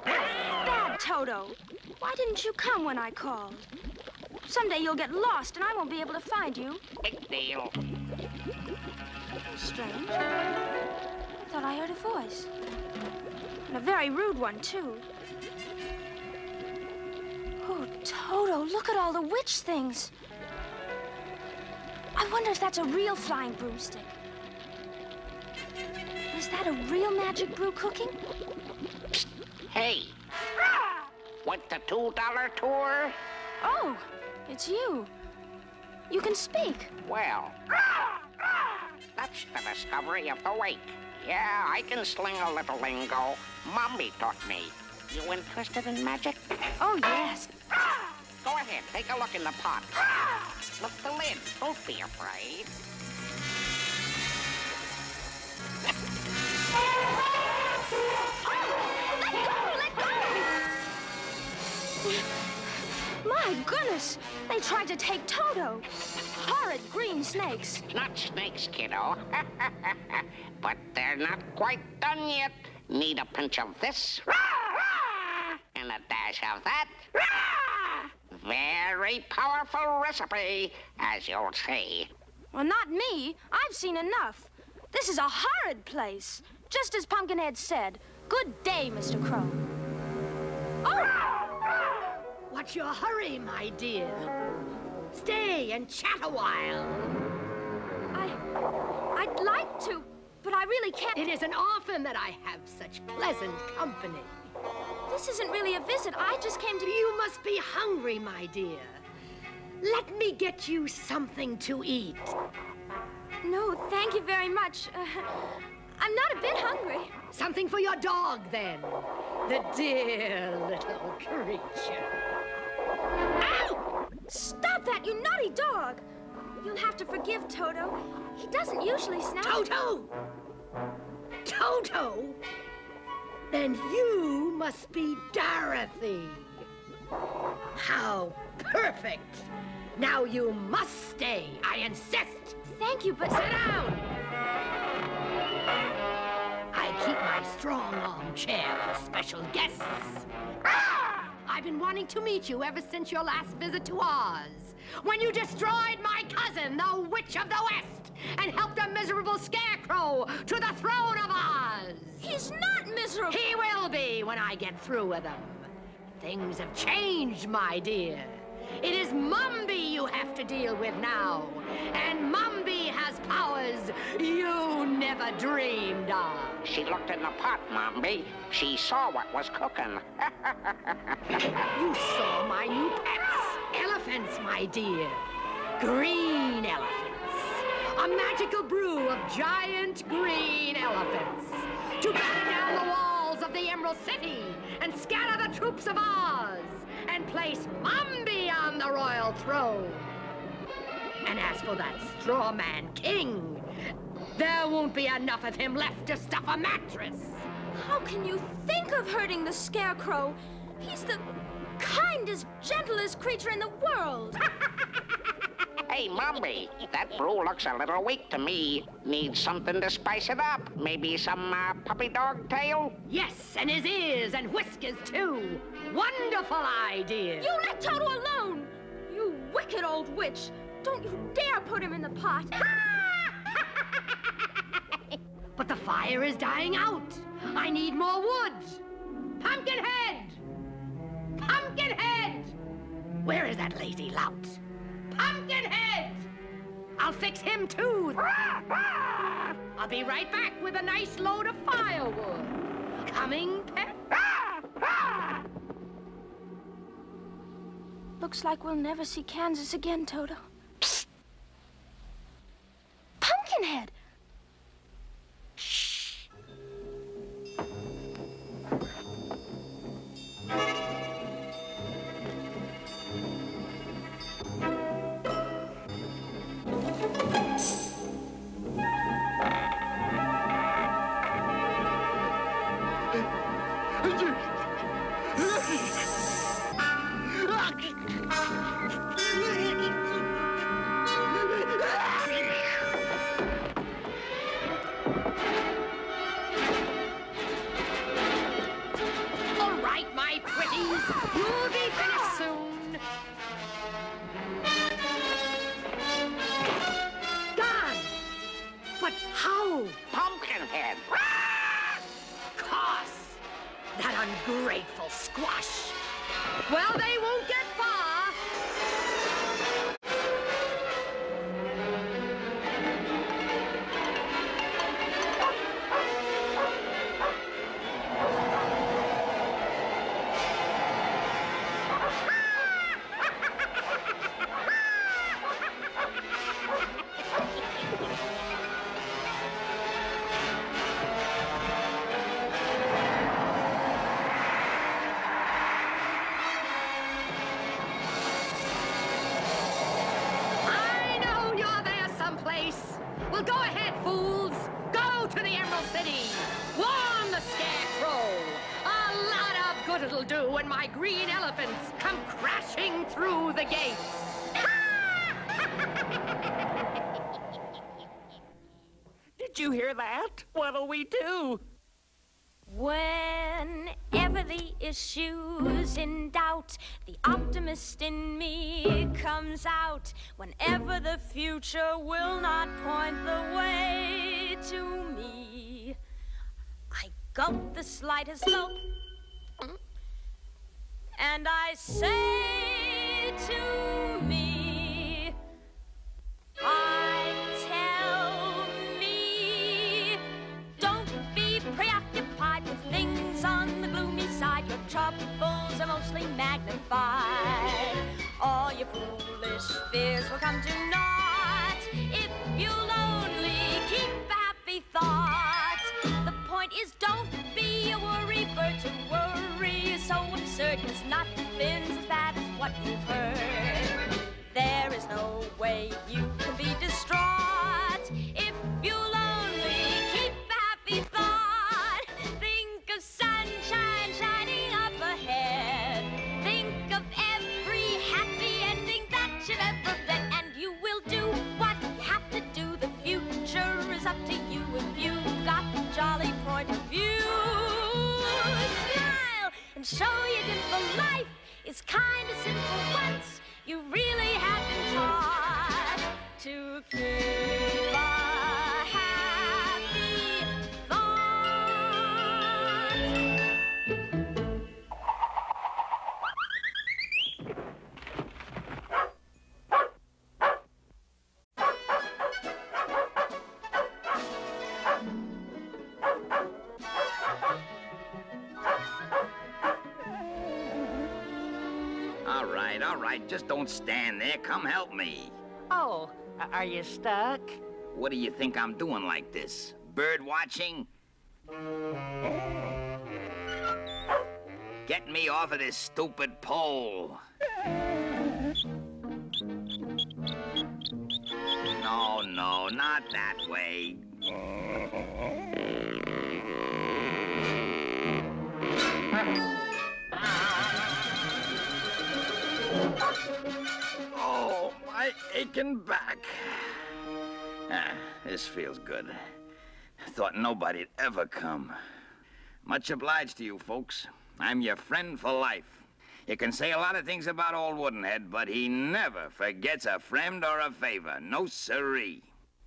Dad, Toto, why didn't you come when I called? Someday you'll get lost and I won't be able to find you. Big deal. Strange. I thought I heard a voice. And a very rude one, too. Oh, Toto, look at all the witch things. I wonder if that's a real flying broomstick. Is that a real magic brew cooking? Psst. Hey. Want the $2 tour? Oh, it's you. You can speak. Well, that's the discovery of the week. Yeah, I can sling a little lingo. Mommy taught me. You interested in magic? Oh, yes. Go ahead, take a look in the pot. Lift the lid. Don't be afraid. Let go! My goodness! They tried to take Toto. Horrid green snakes. Not snakes, kiddo. But they're not quite done yet. Need a pinch of this. And a dash of that. Very powerful recipe, as you'll see. Well, not me. I've seen enough. This is a horrid place. Just as Pumpkinhead said. Good day, Mr. Crow. Oh! What's your hurry, my dear? Stay and chat a while. I'd like to, but I really can't. It isn't often that I have such pleasant company. This isn't really a visit. I just came to... You must be hungry, my dear. Let me get you something to eat. No, thank you very much. I'm not a bit hungry. Something for your dog, then. The dear little creature. Ow! Stop that, you naughty dog! You'll have to forgive Toto. He doesn't usually snap... Toto! Toto? Then you must be Dorothy. How perfect! Now you must stay, I insist. Thank you, but... Sit down! I keep my strong armchair for special guests. I've been wanting to meet you ever since your last visit to Oz, when you destroyed my cousin, the Witch of the West, and helped a miserable scarecrow to the throne of Oz. He's not miserable. He will be when I get through with him. Things have changed, my dear. It is Mumby you have to deal with now. And Mumby has powers you never dreamed of. She looked in the pot, Mombi. She saw what was cooking. You saw my new pets. Elephants, my dear. Green elephants. A magical brew of giant green elephants. To batter down the walls of the Emerald City and scatter the troops of Oz. And place Mumby on the royal throne. And as for that straw man king, there won't be enough of him left to stuff a mattress. How can you think of hurting the Scarecrow? He's the kindest, gentlest creature in the world. Hey, Mombi, that brew looks a little weak to me. Needs something to spice it up. Maybe some puppy dog tail? Yes, and his ears and whiskers, too. Wonderful idea. You let Toto alone! You wicked old witch! Don't you dare put him in the pot! But the fire is dying out. I need more wood. Pumpkinhead! Pumpkinhead! Where is that lazy lout? Pumpkinhead! I'll fix him, too. I'll be right back with a nice load of firewood. Coming, pet? Looks like we'll never see Kansas again, Toto. Psst! Pumpkinhead! Shh! ungrateful squash. Well, they won't get far. Well, go ahead, fools. Go to the Emerald City. Warn the Scarecrow. A lot of good it'll do when my green elephants come crashing through the gates. Did you hear that? What'll we do? Whenever the issue's in doubt, the optimist in me comes out. Whenever the future will not point the way to me, I gulp the slightest gulp, and I say to me, I tell me, don't be preoccupied with things on the gloomy side. Your troubles are mostly magnified. All your foolish fears will come to naught if you'll only keep a happy thought. The point is, don't be a worry bird. To worry is so absurd, 'cause nothing's as bad as what you've heard. There is no way you can be distraught if you'll only keep a happy thought. Think of sunshine shining up ahead. Think of every happy ending that you've ever read, and you will do what you have to do. The future is up to you if you've got the jolly point of view. Smile and show your dimple. Life is kind of simple once you really have been taught to keep a happy thought. All right, just don't stand there. Come help me. Oh, are you stuck? What do you think I'm doing like this? Bird watching? Get me off of this stupid pole. No, not that way. Oh, my aching back. This feels good. Thought nobody'd ever come. Much obliged to you folks. I'm your friend for life. You can say a lot of things about old Woodenhead, but he never forgets a friend or a favor. No siree.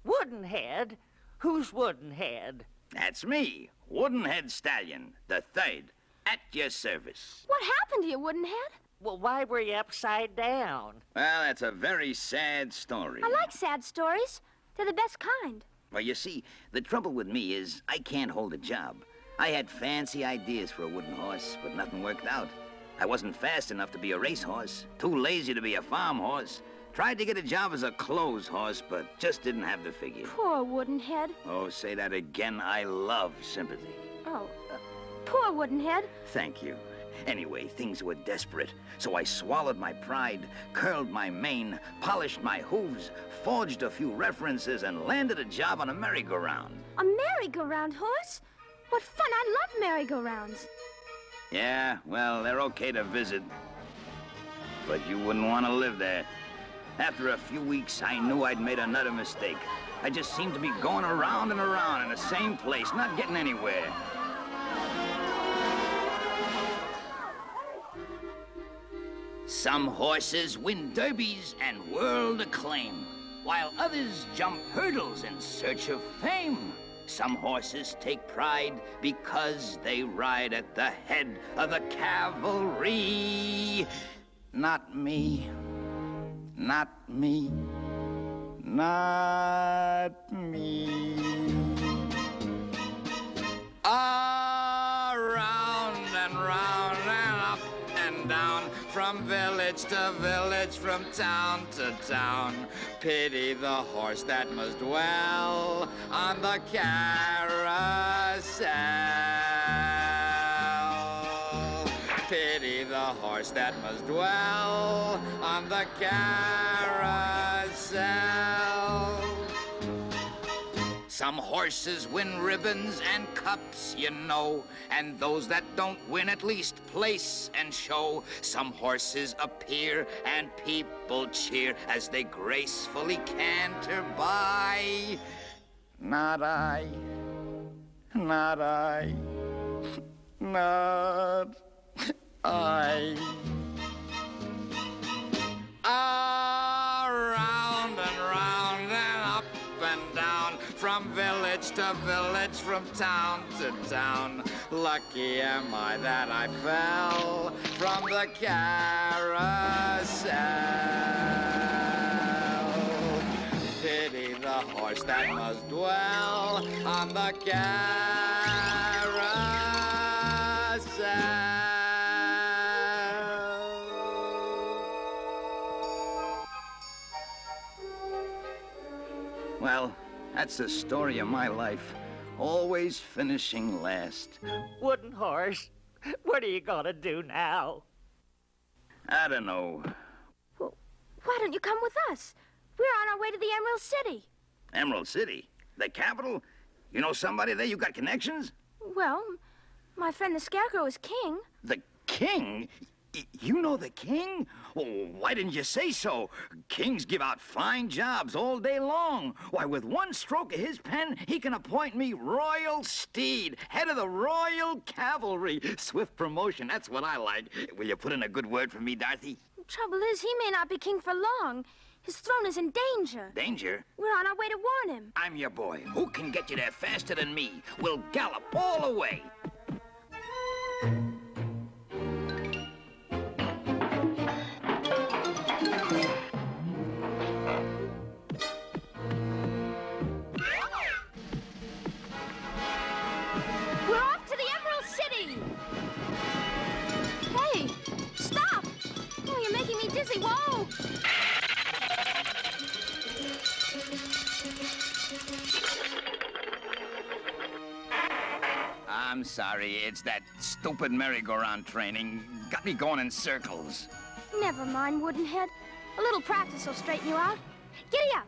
Woodenhead? Who's Woodenhead? That's me, Woodenhead Stallion, the third, at your service. What happened to you, Woodenhead? Well, why were you upside down? Well, that's a very sad story. I like sad stories. They're the best kind. Well, you see, the trouble with me is I can't hold a job. I had fancy ideas for a wooden horse, but nothing worked out. I wasn't fast enough to be a racehorse, too lazy to be a farm horse. Tried to get a job as a clothes horse, but just didn't have the figure. Poor Woodenhead. Oh, say that again. I love sympathy. Oh, poor Woodenhead. Thank you. Anyway, things were desperate, so I swallowed my pride, curled my mane, polished my hooves, forged a few references, and landed a job on a merry-go-round. A merry-go-round horse? What fun! I love merry-go-rounds. Yeah, well, they're okay to visit, but you wouldn't want to live there. After a few weeks, I knew I'd made another mistake. I just seemed to be going around and around in the same place, not getting anywhere. Some horses win derbies and world acclaim, while others jump hurdles in search of fame. Some horses take pride because they ride at the head of the cavalry. Not me. Not me. Not me. Around and round and up and down, from village to village, from town to town. Pity the horse that must dwell on the carousel. Pity the horse that must dwell on the carousel. Some horses win ribbons and cups, you know, and those that don't win at least place and show. Some horses appear and people cheer as they gracefully canter by. Not I, not I, not I. Around and round and up and down, from village to village, from town to town. Lucky am I that I fell from the carousel. Pity the horse that must dwell on the carousel. Well, that's the story of my life. Always finishing last. Wooden horse, what are you gonna do now? I don't know. Well, why don't you come with us? We're on our way to the Emerald City. Emerald City? The capital? You know somebody there? You got connections? Well, my friend the Scarecrow is king. The king? You know the king? Oh, why didn't you say so? Kings give out fine jobs all day long. Why, with one stroke of his pen, he can appoint me Royal Steed, head of the Royal Cavalry. Swift promotion, that's what I like. Will you put in a good word for me, Dorothy? The trouble is, he may not be king for long. His throne is in danger. Danger? We're on our way to warn him. I'm your boy. Who can get you there faster than me? We'll gallop all the way. We're off to the Emerald City! Hey, stop! Oh, you're making me dizzy. Whoa! I'm sorry, it's that stupid merry-go-round training. Got me going in circles. Never mind, Woodenhead. A little practice will straighten you out. Giddy up!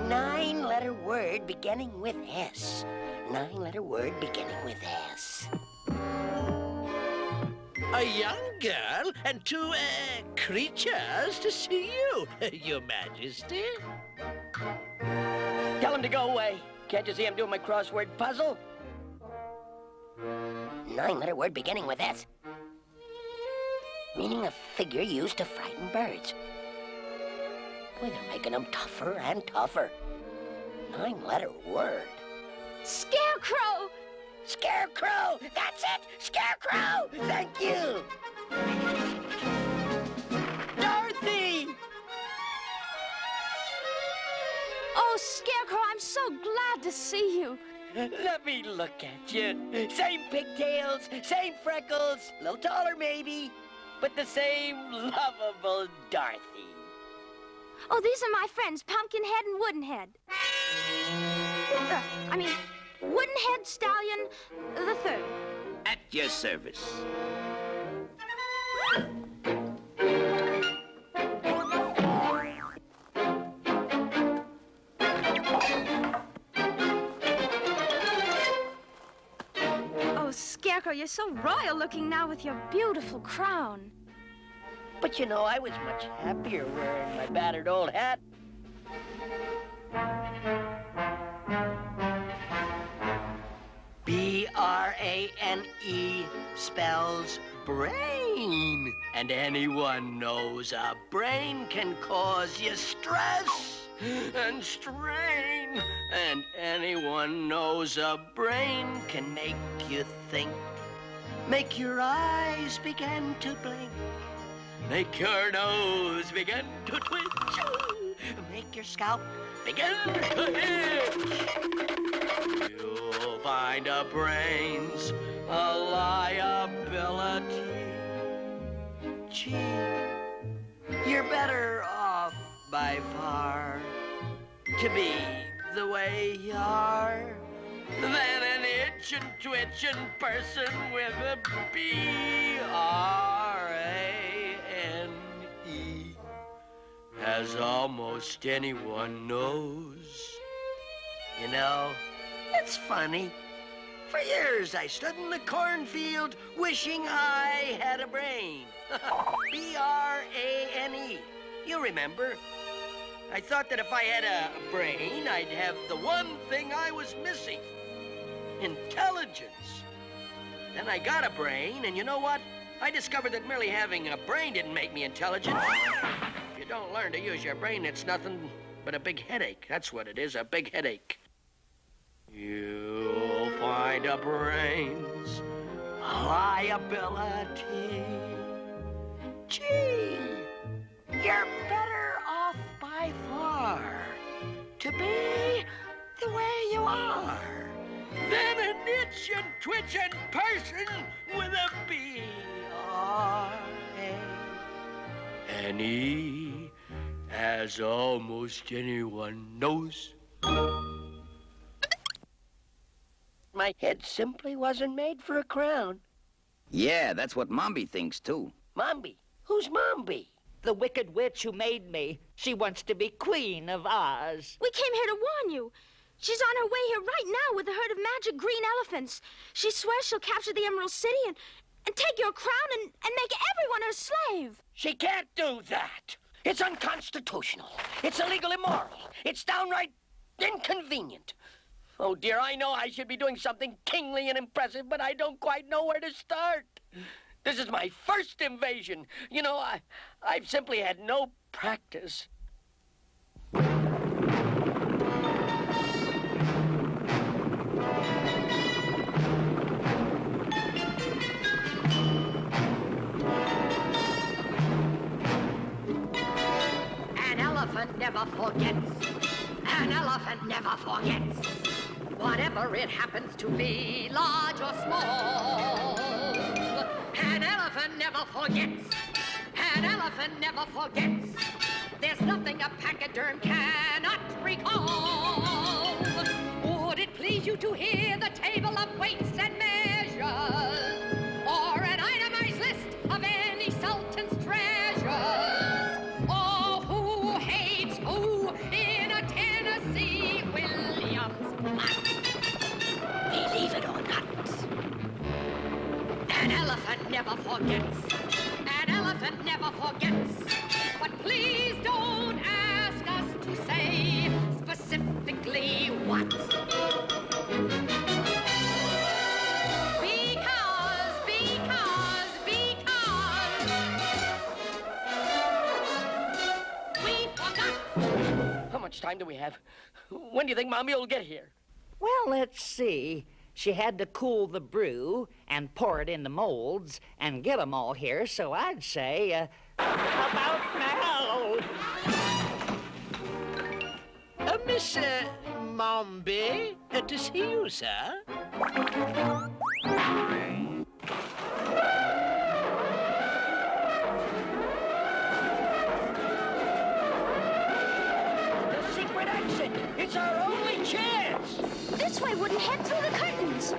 Nine-letter word beginning with S. Nine-letter word beginning with S. A young girl and two, creatures to see you, Your Majesty. Tell him to go away. Can't you see I'm doing my crossword puzzle? Nine-letter word beginning with S. Meaning a figure used to frighten birds. Boy, they're making them tougher and tougher. Nine-letter word. Scarecrow! Scarecrow! That's it! Scarecrow! Thank you! Dorothy! Oh, Scarecrow, I'm so glad to see you. Let me look at you. Same pigtails, same freckles, a little taller maybe, but the same lovable Dorothy. Oh, these are my friends, Pumpkinhead and Woodenhead. Woodenhead Stallion the Third. At your service. Oh, Scarecrow, you're so royal looking now with your beautiful crown. But you know, I was much happier wearing my battered old hat. B-R-A-N-E spells brain. And anyone knows a brain can cause you stress and strain. And anyone knows a brain can make you think. Make your eyes begin to blink. Make your nose begin to twitch. Make your scalp begin to itch. You'll find a brain's a liability. Gee, you're better off by far to be the way you are than an itchin' twitchin' person with a B-R-A-N-E, as almost anyone knows. You know, it's funny. For years, I stood in the cornfield wishing I had a brain. B-R-A-N-E. You remember? I thought that if I had a brain, I'd have the one thing I was missing. Intelligence. Then I got a brain, and you know what? I discovered that merely having a brain didn't make me intelligent. If you don't learn to use your brain, it's nothing but a big headache. That's what it is, a big headache. You'll find a brain's a liability. Gee, you're better off by far to be the way you are than an itchin' twitchin' person with a B-R-A-N-E, as almost anyone knows. My head simply wasn't made for a crown. Yeah, that's what Mombi thinks, too. Mombi? Who's Mombi? The Wicked Witch who made me. She wants to be Queen of Oz. We came here to warn you. She's on her way here right now with a herd of magic green elephants. She swears she'll capture the Emerald City and take your crown and make everyone her slave. She can't do that. It's unconstitutional. It's illegal, immoral. It's downright inconvenient. Oh, dear, I know I should be doing something kingly and impressive, but I don't quite know where to start. This is my first invasion. You know, I've simply had no practice. An elephant never forgets. An elephant never forgets. Whatever it happens to be, large or small. An elephant never forgets. An elephant never forgets. There's nothing a pachyderm cannot recall. Would it please you to hear the table of weights and measures? Or an itemized list of any sultan's treasures? Or who hates who in a Tennessee Williams plot? Believe it or not, an elephant never forgets. An elephant never forgets. But please don't ask us to say specifically what. Because. We forgot. How much time do we have? When do you think Mommy will get here? Well, let's see. She had to cool the brew and pour it in the molds and get 'em all here, so I'd say, about now. Miss Mombi, to see you, sir. It's our only chance. This way, Woodenhead, through the curtains.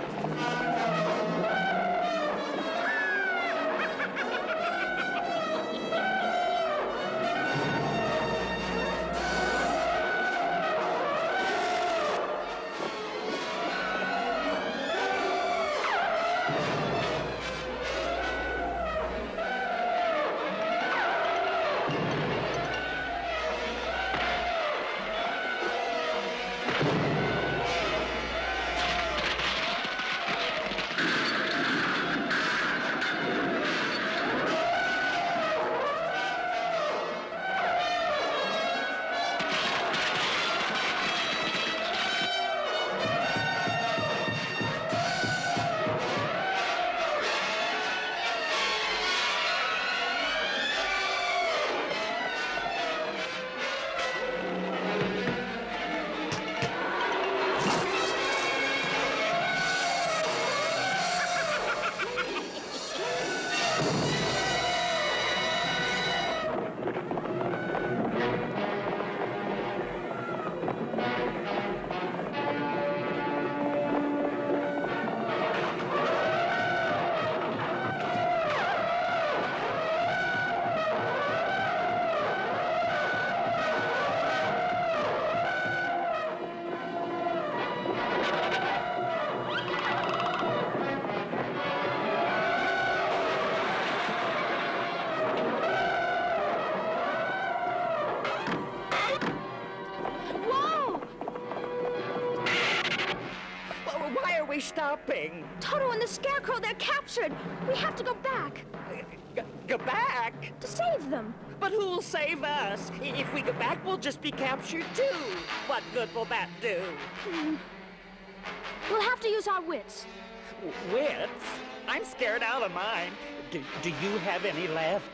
Why are we stopping? Toto and the Scarecrow, they're captured. We have to go back Go back? to save them. But who'll save us? If we go back, we'll just be captured too. What good will that do? We'll have to use our wits. Wits? I'm scared out of mine. Do you have any left?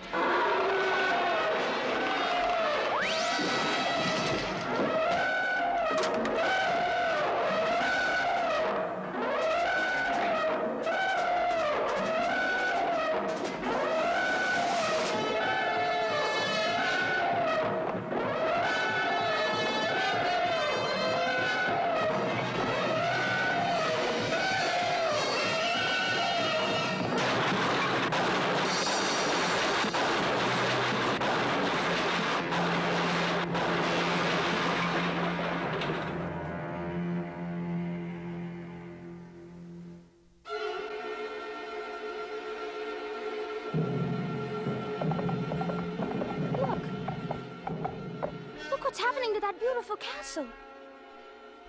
Look what's happening to that beautiful castle.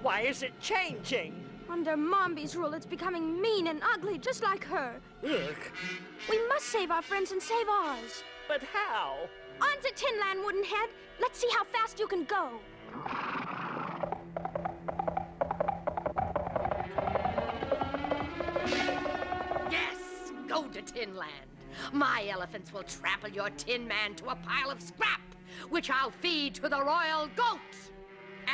Why is it changing? Under Mombi's rule, it's becoming mean and ugly, just like her. Ugh. We must save our friends and save ours. But how? On to Tinland, Woodenhead. Let's see how fast you can go. Yes, go to Tinland. My elephants will trample your Tin Man to a pile of scrap, which I'll feed to the royal goat.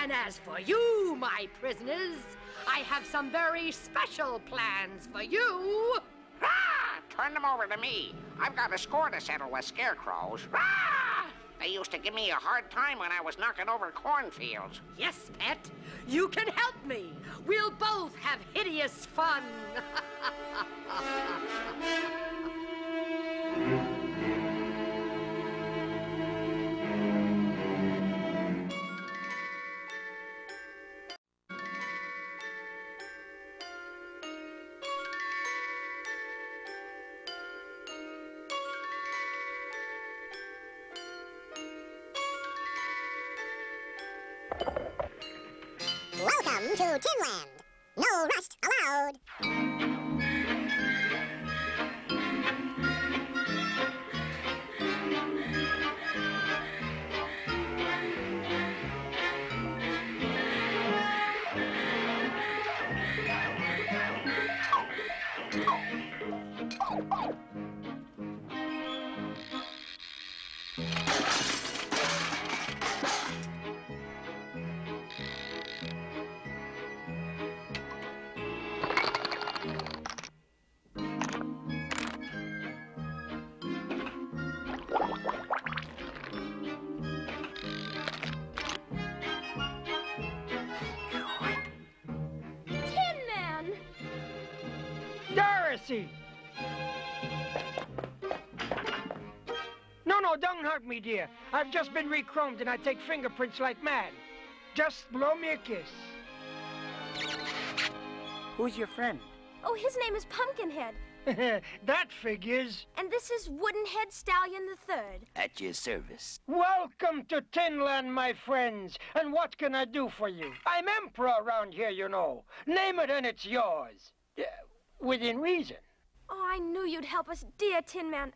And as for you, my prisoners, I have some very special plans for you. Ah! Turn them over to me. I've got a score to settle with scarecrows. Ah! They used to give me a hard time when I was knocking over cornfields. Yes, pet, you can help me. We'll both have hideous fun. Welcome to Tinland. No rust allowed. see. No, don't hurt me, dear. I've just been re-chromed and I take fingerprints like mad. Just blow me a kiss. Who's your friend? Oh, his name is Pumpkinhead. That figures. And this is Woodenhead Stallion III. At your service. Welcome to Tinland, my friends. And what can I do for you? I'm emperor around here, you know. Name it and it's yours. Within reason. Oh, I knew you'd help us, dear Tin Man.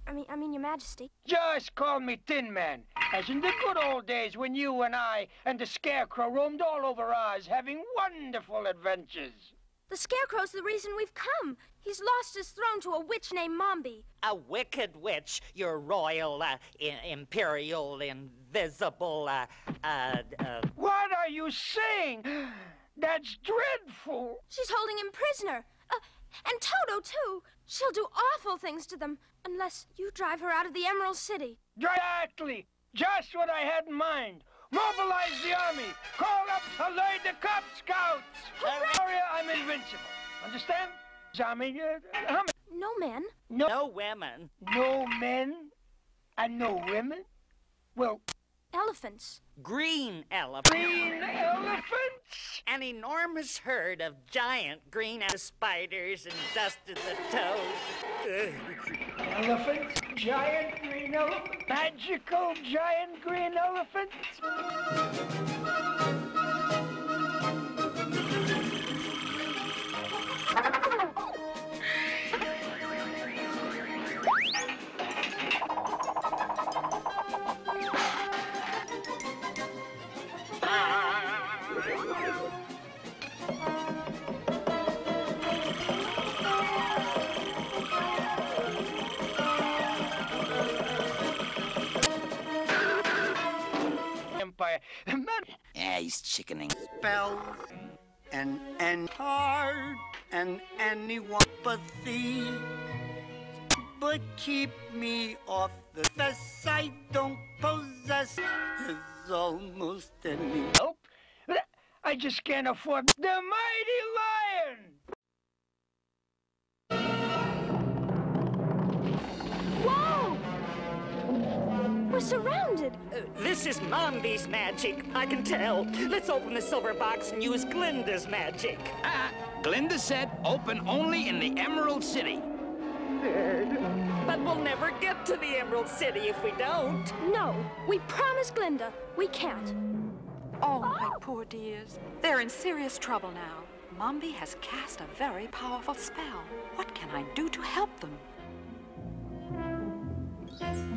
I mean, Your Majesty. Just call me Tin Man, as in the good old days when you and I and the Scarecrow roamed all over Oz having wonderful adventures. The Scarecrow's the reason we've come. He's lost his throne to a witch named Mombi. A wicked witch, your royal, imperial, invisible, What are you saying? That's dreadful. She's holding him prisoner. And Toto, too. She'll do awful things to them, unless you drive her out of the Emerald City. Exactly. Just what I had in mind. Mobilize the army. Call up, alert the Cub Scouts. Hurry, I'm invincible. Understand? No men. no women. No men and no women? Well, Elephants. Green elephants. green elephants? An enormous herd of giant green spiders and dust in the toes. Elephants? Giant green elephants? Magical giant green elephants? Empire. Yeah, he's chickening. Spells and hard and antipathy, but keep me off the fess I don't possess. Is almost any. Nope. I just can't afford the mighty lion. Whoa! We're surrounded. This is Mombi's magic, I can tell. Let's open the silver box and use Glinda's magic. Glinda said open only in the Emerald City. But we'll never get to the Emerald City if we don't. No, we promised Glinda. We can't. Oh, my poor dears. They're in serious trouble now. Mombi has cast a very powerful spell. What can I do to help them?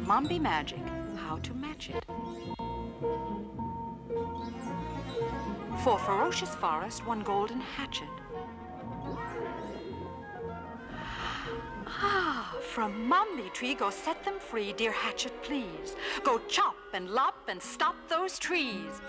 Mombi magic. How to match it. For ferocious forest, 1 golden hatchet. Ah, from Mombi tree, go set them free, dear hatchet, please. Go chop and lop and stop those trees.